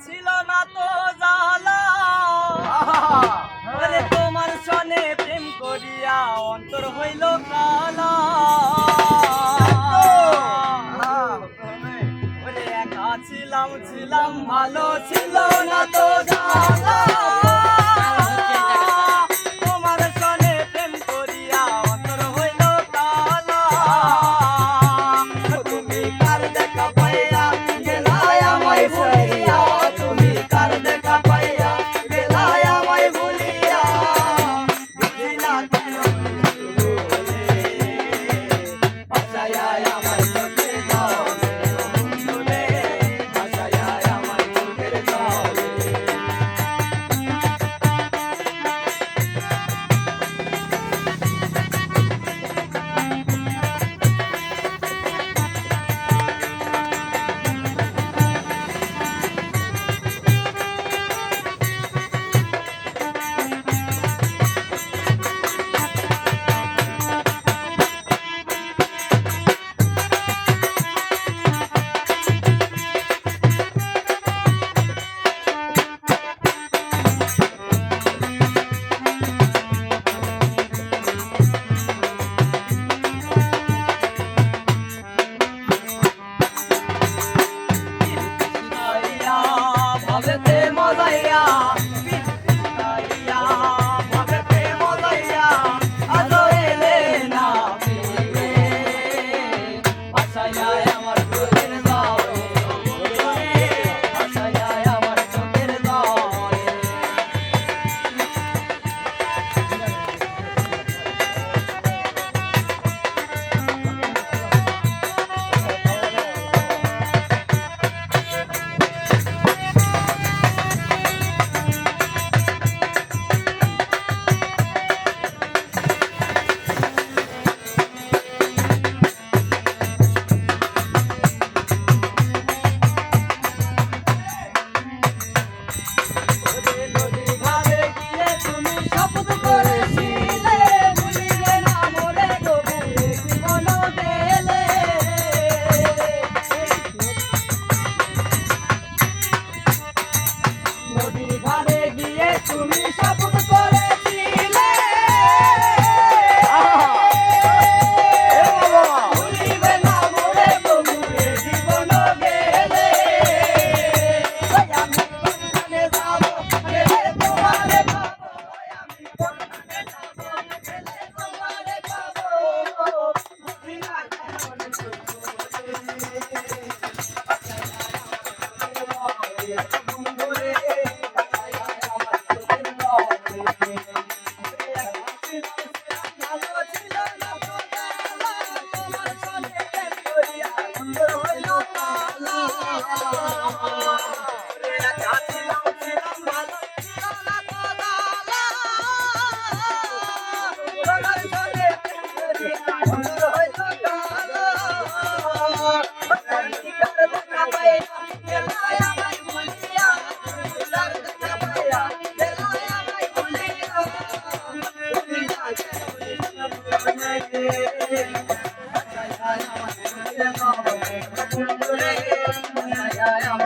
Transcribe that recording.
ছিল না তো জালা আরে তোমার সনে প্রেম করিয়া অন্তর হইল কালা ওরে একা ছিলাম ভালো ছিল না তো জালা তোমার সনে প্রেম করিয়া অন্তর হইল কালা তুমি কার দেখা পাইয়া গেলায় আমায় ভুলিয়া তুমি কার দেখা পাইয়া গেলায় আমায় ভুলিয়া বুঝিনা কেন বলে ভাষায় আমার চোখের জলে ভাষায় আমার চোখের জলে ভাবেতে মজাইয়া পিছাইয়া ভাবেতে মজাইয়া আজ এলে না ফিরে ভাষায় আমার চোখের জলে ভাষায় আমার চোখের জলে নদীর ধারে গিয়ে তুমি শপথ করেছিলে ভুলিবে না মোরে গভীরে জীবন দেলে নদীর ধারে গিয়ে তুমি শপথ করেছিলে ভুলিবে না মোরে গভীরে জীবন গেলে আমি কোনখানে যাব গেলে তোমারে পাবো আমি কোনখানে যাব গেলে তোমারে পাবো বুঝিনা কেমন বন্ধুরে ভালো ছিল না তো জালা তোমার সনে প্রেম করিয়া অন্তর হইল কালা রে একা ছিলাম ভালো ছিল না তো জালা তোমার সনে প্রেম করিয়া অন্তর হইল কালা তুমি কার দেখা পাইয়া গেলায় আমায় ভুলিয়া তুমি কার দেখা পাইয়া গেলায় আমায় ভুলিয়া বুঝিনা কেন বলে আমার